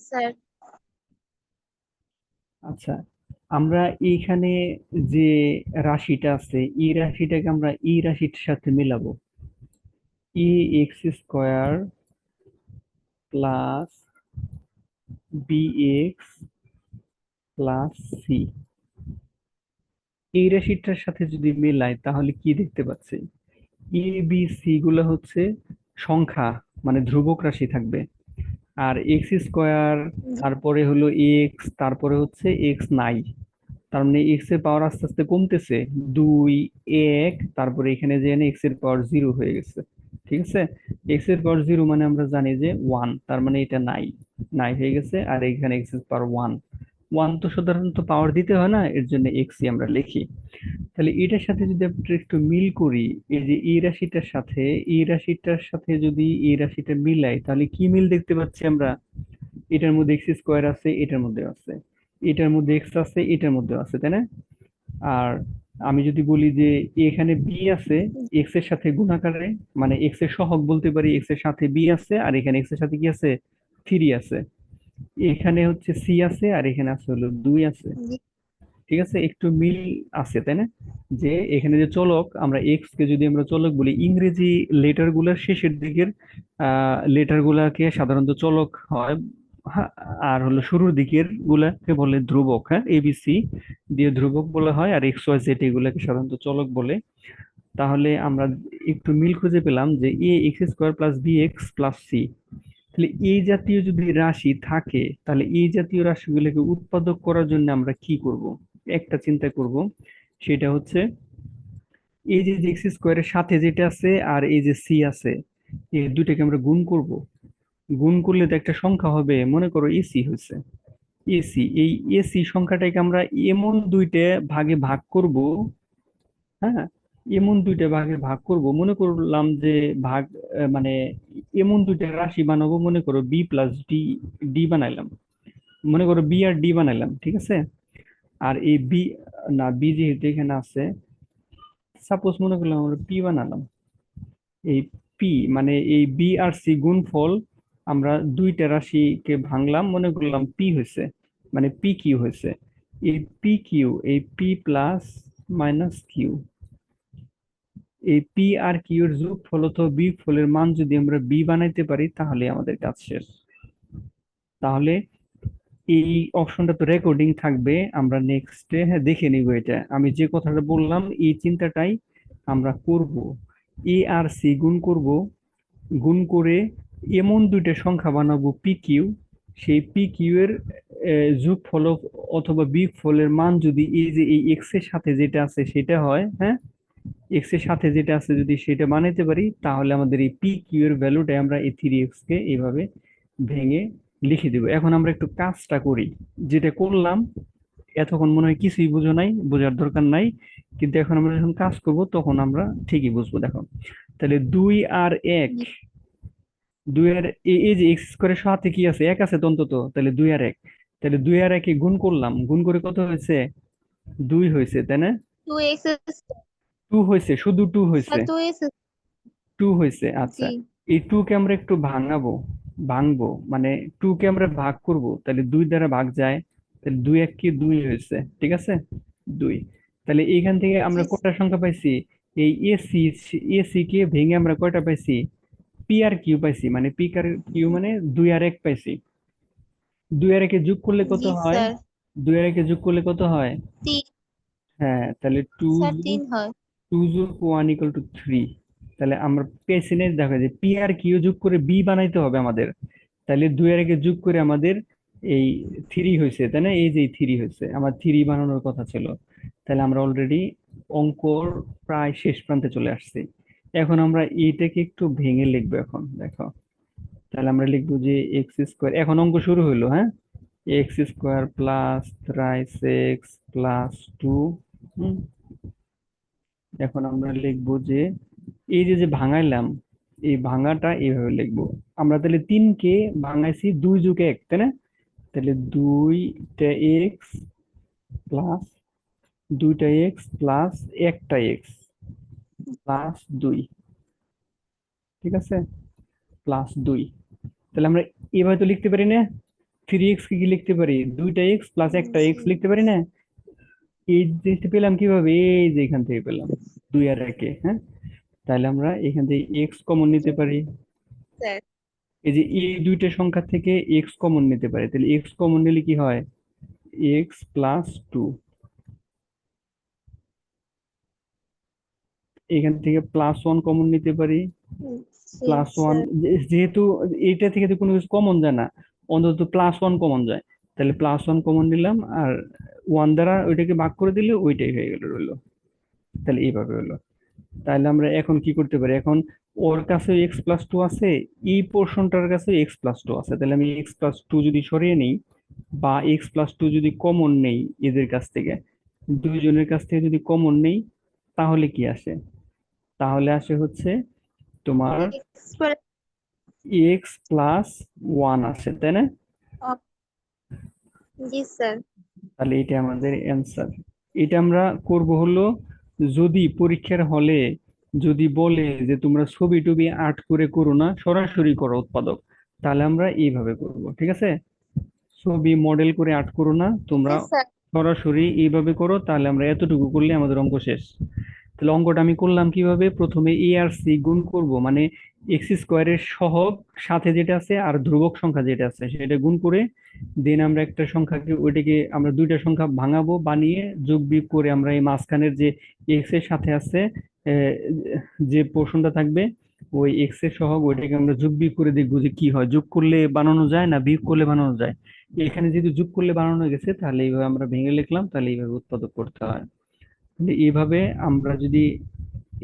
Sir. আচ্ছা, আমরা এইখানে যে রাশিটা আছে এই রাশিটাকে আমরা এই রাশির সাথে মেলাবো। A x square plus b x plus c, এই রাশিটার সাথে যদি মেলাই তাহলে কি দেখতে পাচ্ছি? এ বি সি গুলো হচ্ছে সংখ্যা, মানে ধ্রুবক রাশি থাকবে। আর এক্স স্কোয়ার, তারপরে হলো এক্স, তারপরে হচ্ছে এক্স নাই। তার মানে এক্স এর পাওয়ার আস্তে আস্তে কমতেছে। 2, 1, তারপরে এখানে যে এক্স এর পাওয়ার 0 হয়ে গেছে। ঠিক আছে, এক্স এর পাওয়ার 0 মানে আমরা জানি যে 1, তার মানে এটা নাই, নাই হয়ে গেছে। আর এখানে এক্স এর পাওয়ার 1, 1 তো সাধারণত পাওয়ার দিতে হয় না, এর জন্য এক্স আমরা লিখি। তাহলে এটার সাথে যদি আমরা একটু মিল করি, এই যে এই রাশিটার সাথে এই রাশিটার সাথে যদি এই রাশিটা মিলাই তাহলে কি মিল দেখতে পাচ্ছি আমরা? এটার মধ্যে এক্স স্কোয়ার আছে, এটার মধ্যে আছে, এটার মধ্যে এক্স আছে, এটার মধ্যে আছে, তাই না? আর আমি যদি বলি যে এখানে বি আছে এক্স এর সাথে গুণাকারে, মানে এক্স এর সহগ বলতে পারি, এক্স এর সাথে বি আছে, আর এখানে এক্স এর সাথে কি আছে? 3 আছে। এখানে হচ্ছে সি আছে, আর এখানে আছে হলো 2 আছে। জি। ঠিক আছে, একটু মিল আছে, তাই না? যে এখানে যে চলক, আমরা এক্স কে যদি আমরা চলক বলি, ইংরেজি লেটার গুলার শেষের দিকের লেটার গুলাকে সাধারণত চলক হয়। হ্যাঁ, আর হলো শুরুর দিকের গুলাকে বলে ধ্রুবক। হ্যাঁ, এবিসি দিয়ে ধ্রুবক বলা হয়, আর এক্স ওয়াই জেড এগুলাকে সাধারণত চলক বলে। তাহলে আমরা একটু মিল খুঁজে পেলাম যে a x square plus b x plus c. তাহলে এই জাতীয় যদি রাশি থাকে, তাহলে এই জাতীয় রাশিগুলোকে উৎপাদক করার জন্য আমরা কি করব? একটা চিন্তা করব, সেটা হচ্ছে এই যে এক্স স্কোয়ারের সাথে যেটা আছে আর এই যে সি আছে, এই দুইটাকে আমরা গুণ করব। গুণ করলে তো একটা সংখ্যা হবে, মনে করো এসি হয়েছে। এসি, এই এসি সংখ্যাটাকে আমরা এমন দুইটা ভাগে ভাগ করব। হ্যাঁ, এমন দুইটা ভাগে ভাগ করব, মনে করলাম যে ভাগ মানে এমন দুইটা রাশি বানাবো, মনে করো বি প্লাস ডি, ডি বানাইলাম, মনে করো বি আর ডি বানাইলাম, ঠিক আছে? আর এই বি, না বি যেহেতু এখানে আছে, সাপোজ মনে করলাম আমরা পি বানালাম। এই পি মানে এই বি আর সি গুণফল, আমরা দুইটা রাশিকে ভাঙলাম, মনে করলাম পি হয়েছে, মানে পি কিউ হয়েছে। এই পি কিউ, এই পি প্লাস মাইনাস কিউ, এই পি আর কিউ এর যোগফল অথবা বিয়োগফলের মান যদি আমরা বি বানাইতে পারি তাহলে আমাদের কাজ শেষ। তাহলে এই অপশনটা তো রেকর্ডিং থাকবে, আমরা নেক্সটে হ্যাঁ দেখে নিব। এটা আমি যে কথাটা বললাম এই চিন্তাটাই আমরা করব। এ আর সি গুণ করব, গুণ করে এমন দুইটা সংখ্যা বানাবো পি কিউ, সেই পি কিউ এর যোগফল অথবা বিয়োগফলের মান যদি এই যে এই এক্স এর সাথে যেটা আছে সেটা হয়, হ্যাঁ, এক্স এর সাথে যেটা আছে যদি সেটা বানাইতে পারি, তাহলে আমাদের এই পি কিউ এর ভ্যালুটা আমরা এই 3x কে এইভাবে ভেঙে লিখে দিব। এখন আমরা একটু কাজটা করি, যেটা করলাম এতক্ষণ মনে হয় কিছুই বুঝো নাই, বোঝার দরকার নাই, কিন্তু এখন আমরা যখন কাজ করব তখন আমরা ঠিকই বুঝবো। দেখো, তাহলে 2 আর 1, জি। 2 আর এই যে এক্স স্কোয়ারের সাথে কি আছে? এক আছে তো অন্তত, তাহলে 2 আর 1, তাহলে 2 আর 1 গুণ করলাম, গুণ করে কত হয়েছে? 2 হয়েছে, তাই না? 2x। 2 হয়েছে, শুধু 2 হয়েছে। Sir 2x। 2 হয়েছে, জি। আচ্ছা। এই 2 কে আমরা একটু ভাঙাবো, ভাঙবো মানে 2 কে আমরা ভাগ করব, তাহলে 2 দ্বারা ভাগ যায়, তাহলে 2 1 কি 2 হয়েছে, ঠিক আছে? 2। তাহলে এইখান থেকে জি আমরা কয়টা সংখ্যা পাইছি? এই এসি, এসি কে ভেঙে আমরা কয়টা পাইছি? পি আর কিউ পাইছি, মানে পি আর কিউ মানে 2 আর 1 পাইছি। 2 আর 1 যোগ করলে কত জি হয়? স্যার। 2 আর 1 যোগ করলে কত হয়? 3। হ্যাঁ, তাহলে টু স্যার যোগ 3 হয়। 2 যোগ 1 = 3। তাহলে আমরা পেছনে দেখা যায় পি আর কিউ যোগ করে বি বানাইতে হবে আমাদের। তাহলে 2 আর 1 যোগ করে আমাদের এই 3 হয়েছে, তাই না? এই যে 3 হয়েছে, আমার 3 বানানোর কথা ছিল। তাহলে আমরা অলরেডি অঙ্কর প্রায় শেষ প্রান্তে চলে আসছি। এখন আমরা এইটাকে একটু ভেঙে লিখবো। এখন দেখো, তাহলে আমরা লিখবো যে এক্স স্কোয়ার, এখন অঙ্ক শুরু হইলো, হ্যাঁ, x square plus thrice x plus 2। এখন আমরা লিখবো যে এই যে যে ভাঙাইলাম, এই ভাঙাটা এইভাবে লিখবো। আমরা তাহলে 3 কে ভাঙাইছি 2 যোগ 1, তাই না? তাহলে 2টা এক্স প্লাস 2টা এক্স প্লাস 1টা এক্স প্লাস 2, ঠিক আছে? প্লাস 2, তাহলে আমরা এভাবে তো লিখতে পারি না? 3x কে কি লিখতে পারি, দুইটা এক্স প্লাস একটা জি এক্স লিখতে পারি না? এই জিনিসটা পেলাম কিভাবে, এই যে এখান থেকে পেলাম, 2 আর 1-এ, হ্যাঁ। তাহলে আমরা এখান থেকে এক্স কমন নিতে পারি। স্যার। এই যে এই দুইটা সংখ্যা থেকে এক্স কমন নিতে পারি, তাহলে এক্স কমন নিলে কি হয়, x+2। এখান থেকে +1 কমন নিতে পারি। জি +1, স্যার। যেহেতু এইটা থেকে তো কোনো কিছু কমন যায় না, অন্তত +1 কমন যায়, তাহলে +1 কমন নিলাম, আর 1 দ্বারা ওইটাকে ভাগ করে দিলে ওইটাই হয়ে গেল, রইলো। তাহলে এইভাবে হলো। তাহলে আমরা এখন কি করতে পারি, এখন ওর কাছে x+2 আছে, এই পোর্শনটার কাছে x+2 আছে, তাহলে আমি x+2 যদি সরিয়ে নেই বা x+2 যদি কমন নেই এদের কাছ থেকে, দুইজনের কাছ থেকে যদি কমন নেই, তাহলে কি আসে, তাহলে আসে হচ্ছে তোমার এক্স পরে x+1 আসে, তাই না? জি স্যার। তাহলে এটা আমাদের অ্যান্সার। এটা আমরা করব হলো, যদি পরীক্ষার হলে যদি বলে যে তোমরা ছবি টবি আর্ট করে করো না, সরাসরি করো উৎপাদক, তাহলে আমরা এইভাবে করব, ঠিক আছে? ছবি মডেল করে আর্ট করো না তোমরা, জি স্যার। সরাসরি এইভাবে করো, তাহলে আমরা এতটুকু করলে আমাদের অঙ্ক শেষ। তাহলে অঙ্কটা আমি করলাম কিভাবে, প্রথমে এ আর সি গুণ করব, মানে এক্স স্কোয়ারের সহগ সাথে যেটা আছে আর ধ্রুবক সংখ্যা যেটা আছে সেটা গুণ করে, দেন আমরা একটা সংখ্যাকে, ওইটাকে আমরা দুইটা সংখ্যা ভাঙাবো, বানিয়ে যোগ বিয়োগ করে আমরা এই মাঝখানের যে এক্স এর সাথে আছে আহ, যে পোর্শনটা থাকবে, ওই এক্স এর সহগ ওইটাকে আমরা যোগ বিয়োগ করে দেখবো যে কি হয়, যোগ করলে বানানো যায় না বিয়োগ করলে বানানো যায়। এখানে যদি যোগ করলে বানানো গেছে, তাহলে এইভাবে আমরা ভেঙে লিখলাম, তাহলে এইভাবে উৎপাদক করতে হয়। তাহলে এইভাবে আমরা যদি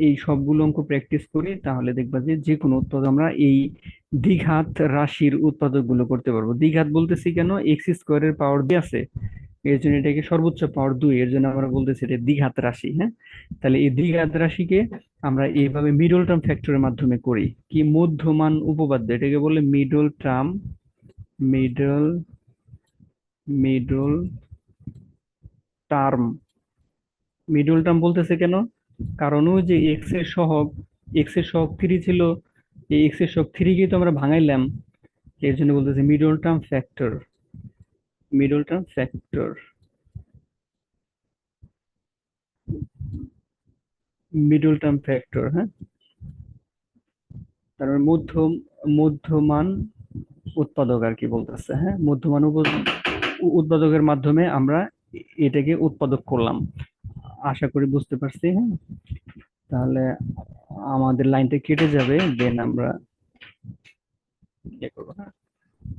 এই সবগুলো অঙ্ক প্র্যাকটিস করি, তাহলে দেখবা যে যে কোনো উৎপাদক আমরা এই দ্বিঘাত রাশির উৎপাদক গুলো করতে পারবো। দ্বিঘাত বলতেছি কেন, x² পাওয়ার 2 আছে, এর জন্য এটাকে সর্বোচ্চ পাওয়ার 2, এর জন্য আমরা বলতেছি এটা দ্বিঘাত রাশি, হ্যাঁ। তাহলে এই দ্বিঘাত রাশিকে আমরা এইভাবে মিডল টার্ম ফ্যাক্টরের মাধ্যমে করি, কি মধ্যমান উপপাদ্য, এটাকে বলে middle middle term. Middle term বলতেছে কেন, কারণ ওই যে এক্স এর সহগ 3 ছিল, এই x এর সহগ 3 কে তো আমরা ভাঙাইলাম, এর জন্য বলতেছে middle term factor. Middle term factor, হ্যাঁ। তারপর মধ্যমান উৎপাদক আর কি বলতেছে, হ্যাঁ, উৎপাদকের মাধ্যমে আমরা এটাকে উৎপাদক করলাম। আশা করি বুঝতে পারছি, হ্যাঁ। তাহলে আমাদের লাইনটা কেটে যাবে, দেন আমরা ইয়ে করবো, হ্যাঁ।